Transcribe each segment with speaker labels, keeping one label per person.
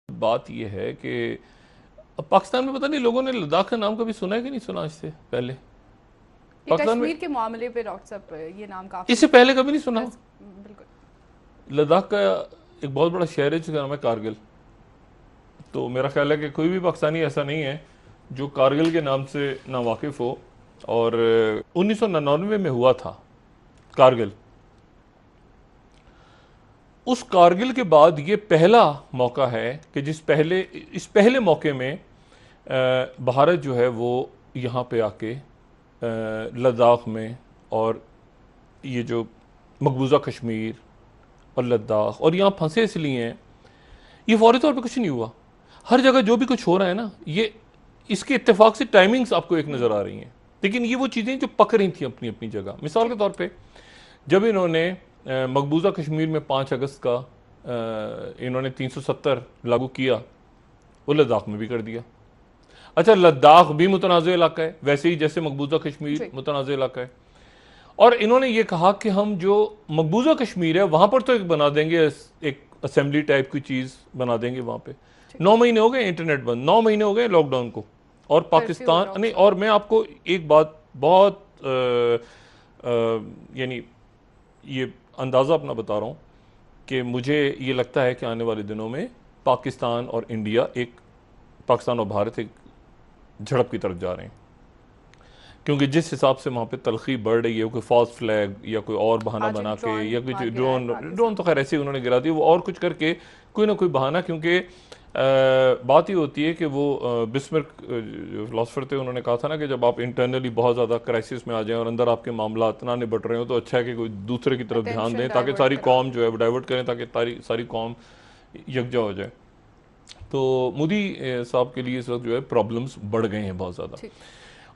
Speaker 1: बात यह है कि पाकिस्तान में पता नहीं लोगों ने लद्दाख का नाम कभी सुना है कि नहीं सुना इससे पहले। पाकिस्तान में
Speaker 2: कश्मीर के मामले पे डॉक्टर साहब ये नाम काफी
Speaker 1: इससे पहले कभी नहीं सुना।
Speaker 2: बिल्कुल।
Speaker 1: लद्दाख का एक बहुत बड़ा शहर है जिसका नाम है कारगिल। तो मेरा ख्याल है कि कोई भी पाकिस्तानी ऐसा नहीं है जो कारगिल के नाम से ना वाकिफ हो। और 1999 में हुआ था कारगिल। उस कारगिल के बाद ये पहला मौका है कि इस पहले मौके में भारत जो है वो यहाँ पे आके लद्दाख में और ये जो मकबूजा कश्मीर और लद्दाख और यहाँ फंसे इसलिए हैं, ये फौरी तौर पे कुछ नहीं हुआ। हर जगह जो भी कुछ हो रहा है ना, ये इसके इत्तेफाक से टाइमिंग्स आपको एक नज़र आ रही हैं, लेकिन ये वो चीज़ें जो पक रही थी अपनी अपनी जगह। मिसाल के तौर पे जब इन्होंने मकबूजा कश्मीर में 5 अगस्त का इन्होंने 370 लागू किया, वो लद्दाख में भी कर दिया। अच्छा, लद्दाख भी मुतनाज़ इलाका है वैसे ही जैसे मकबूजा कश्मीर मुतनाज़ इलाका है। और इन्होंने ये कहा कि हम जो मकबूजा कश्मीर है वहाँ पर तो एक बना देंगे, एक असेंबली टाइप की चीज़ बना देंगे वहाँ पे। 9 महीने हो गए इंटरनेट बंद, 9 महीने हो गए लॉकडाउन को। और पाकिस्तान नहीं, और मैं आपको एक बात बहुत यानी ये अंदाज़ा अपना बता रहा हूँ कि मुझे ये लगता है कि आने वाले दिनों में पाकिस्तान और इंडिया पाकिस्तान और भारत एक झड़प की तरफ जा रहे हैं, क्योंकि जिस हिसाब से वहाँ पे तलखी बढ़ रही है, कोई फॉल्स फ्लैग या कोई और बहाना बना के, या कुछ ड्रोन तो खैर ऐसे ही उन्होंने गिरा दिया, वो और कुछ करके कोई ना कोई बहाना। क्योंकि बात ही होती है कि वो बिस्मार्क फिलोसफर थे, उन्होंने कहा था ना कि जब आप इंटरनली बहुत ज़्यादा क्राइसिस में आ जाएं और अंदर आपके मामला इतना निबट रहे हो तो अच्छा है कि कोई दूसरे की तरफ ध्यान दें ताकि सारी कौम जो है वो डाइवर्ट करें, ताकि सारी कौम यकजा हो जाए। तो मोदी साहब के लिए इस वक्त जो है प्रॉब्लम्स बढ़ गए हैं बहुत ज़्यादा।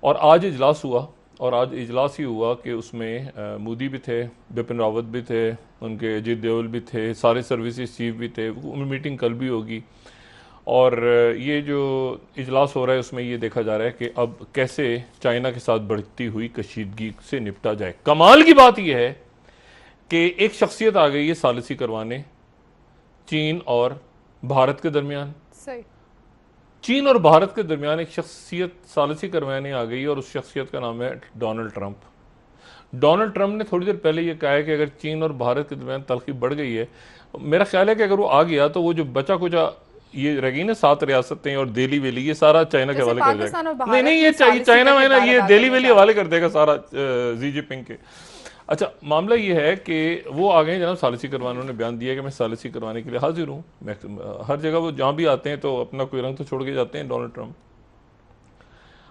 Speaker 1: और आज इजलास हुआ, और आज इजलास ही हुआ कि उसमें मोदी भी थे, बिपिन रावत भी थे, उनके अजीत देवल भी थे, सारे सर्विसेज चीफ भी थे। मीटिंग कल भी होगी। और ये जो इजलास हो रहा है उसमें ये देखा जा रहा है कि अब कैसे चाइना के साथ बढ़ती हुई कशीदगी से निपटा जाए। कमाल की बात यह है कि एक शख्सियत आ गई है सालिसी करवाने चीन और भारत के दरमियान।
Speaker 2: सही।
Speaker 1: चीन और भारत के दरमियान एक शख्सियत सालिसी करवाने आ गई और उस शख्सियत का नाम है डोनाल्ड ट्रंप। डोनाल्ड ट्रंप ने थोड़ी देर पहले ये कहा है कि अगर चीन और भारत के दरमियान तलखी बढ़ गई है, मेरा ख्याल है कि अगर वो आ गया तो वो जो बचा कुचा ये रह गई ना 7 रियासतें और दिल्ली वेली, ये सारा चाइना के हवाले कर देगा। नहीं, ये चाइना वाइना ये दिल्ली वेली हवाले कर देगा सारा जी जिनपिंग के। अच्छा, मामला ये है कि वो आ गए जनाब सालिसी करवाने। उन्होंने बयान दिया कि मैं सालिसी करवाने के लिए हाजिर हूँ। हर जगह वो जहाँ भी आते हैं तो अपना कोई रंग तो छोड़ के जाते हैं डोनाल्ड ट्रंप।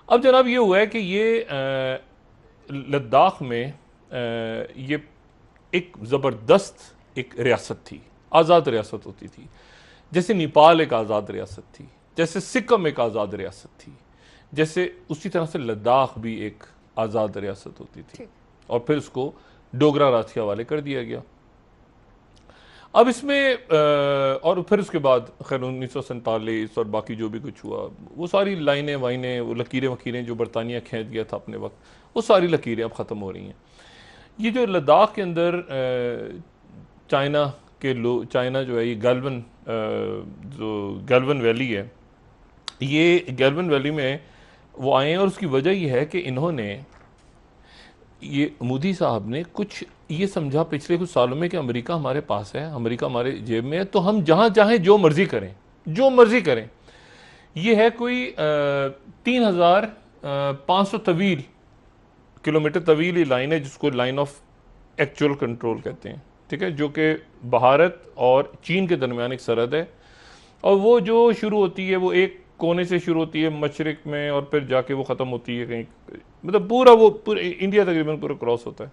Speaker 1: अब जनाब ये हुआ है कि ये लद्दाख में ये एक ज़बरदस्त एक रियासत थी, आज़ाद रियासत होती थी। जैसे नेपाल एक आज़ाद रियासत थी, जैसे सिक्किम एक आज़ाद रियासत थी, जैसे उसी तरह से लद्दाख भी एक आज़ाद रियासत होती थी। और फिर उसको डोगरा राज के हवाले कर दिया गया। अब इसमें और फिर उसके बाद खैर 1947 और बाकी जो भी कुछ हुआ, वो सारी लाइनें वाइनें, वो लकीरें वकीरें जो बरतानिया खींच गया था अपने वक्त, वो सारी लकीरें अब ख़त्म हो रही हैं। ये जो लद्दाख के अंदर चाइना जो है ये गैल्वन वैली है, ये गैल्वन वैली में वो आए हैं। और उसकी वजह ये है कि इन्होंने ये मोदी साहब ने कुछ ये समझा पिछले कुछ सालों में कि अमेरिका हमारे पास है, अमेरिका हमारे जेब में है, तो हम जहाँ चाहें जो मर्जी करें। ये है कोई 3500 किलोमीटर तवील ये लाइन है जिसको लाइन ऑफ एक्चुअल कंट्रोल कहते हैं, ठीक है, जो कि भारत और चीन के दरमियान एक सरहद है। और वो जो शुरू होती है वो एक कोने से शुरू होती है मशरिक में और फिर जाके वो ख़त्म होती है कहीं, मतलब पूरे इंडिया तकरीबन पूरा क्रॉस होता है।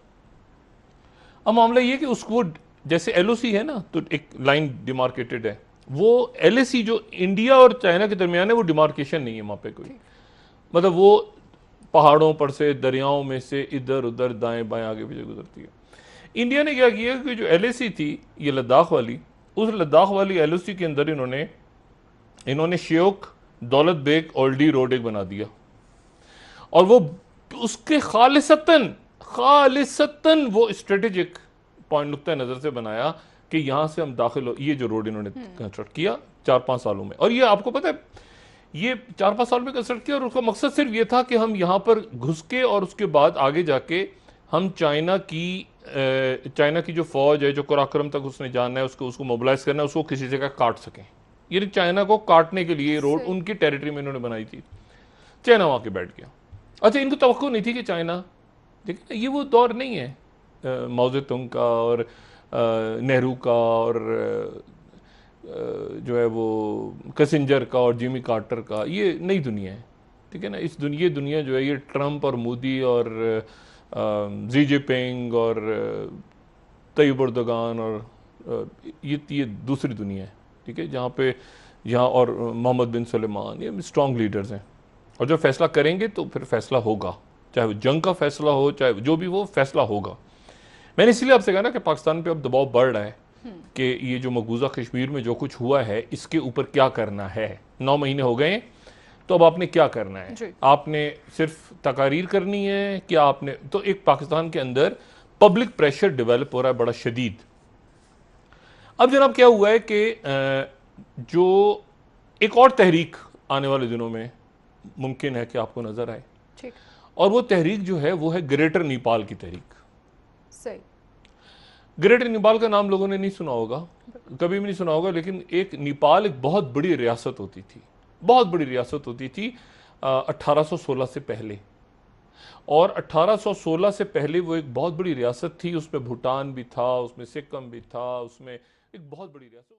Speaker 1: अब मामला ये कि उसको जैसे एलओसी है ना, तो एक लाइन डिमार्केटेड है, वो एलएसी जो इंडिया और चाइना के दरमियान है वो डिमार्केशन नहीं है वहाँ पे कोई, मतलब वो पहाड़ों पर से दरियाओं में से इधर उधर दाएं बाएं आगे पीछे गुजरती है। इंडिया ने क्या किया कि जो एलएसी थी ये लद्दाख वाली, उस लद्दाख वाली एलओसी के अंदर इन्होंने श्योक दौलत बेग ओल्डी रोड एक बना दिया। और वो उसके खालिसतन वो स्ट्रेटेजिक पॉइंट नुक्ता नज़र से बनाया कि यहाँ से हम दाखिल हो, ये जो रोड इन्होंने कंस्ट्रक्ट किया 4-5 सालों में। और ये आपको पता है, ये 4-5 साल में कंसल्ट किया और उसका मकसद सिर्फ ये था कि हम यहाँ पर घुस के और उसके बाद आगे जाके हम चाइना की जो फौज है, जो कराक्रम तक उसने जाना है, उसको मोबिलाइज करना है, उसको किसी जगह काट सकें। ये चाइना को काटने के लिए रोड
Speaker 2: सही।
Speaker 1: उनकी टेरिटरी में इन्होंने बनाई थी। चाइना वहाँ के बैठ गया। अच्छा, इनको तवक्को नहीं थी कि चाइना, देखिए ये वो दौर नहीं है माओ तुंग का और नेहरू का और जो है वो किसिंजर का और जिमी कार्टर का। ये नई दुनिया है, ठीक है ना। ये दुनिया जो है, ये ट्रंप और मोदी और जी जिनपिंग और तैयब एर्दोगान और ये दूसरी दुनिया है, ठीक है। यहाँ और मोहम्मद बिन सलेमान, ये स्ट्रॉन्ग लीडर्स हैं और जो फैसला करेंगे तो फिर फैसला होगा, चाहे वो जंग का फैसला हो, चाहे जो भी वो फैसला होगा। मैंने इसलिए आपसे कहा ना कि पाकिस्तान पे अब दबाव बढ़ रहा है कि ये जो मकबूजा कश्मीर में जो कुछ हुआ है इसके ऊपर क्या करना है। 9 महीने हो गए, तो अब आपने क्या करना है? आपने सिर्फ तकारीर करनी है कि आपने, तो एक पाकिस्तान के अंदर पब्लिक प्रेशर डेवलप हो रहा है बड़ा शदीद। अब जनाब क्या हुआ है कि जो एक और तहरीक आने वाले दिनों में मुमकिन है कि आपको नजर आए,
Speaker 2: ठीक।
Speaker 1: और वो तहरीक जो है वो है ग्रेटर नेपाल की तहरीक।
Speaker 2: सही।
Speaker 1: ग्रेटर नेपाल का नाम लोगों ने नहीं सुना होगा, कभी भी नहीं सुना होगा, लेकिन एक नेपाल एक बहुत बड़ी रियासत होती थी, बहुत बड़ी रियासत होती थी 1816 से पहले। और 1816 से पहले वो एक बहुत बड़ी रियासत थी, उसमें भूटान भी था, उसमें सिक्किम भी था, उसमें एक बहुत बड़ी रियासत।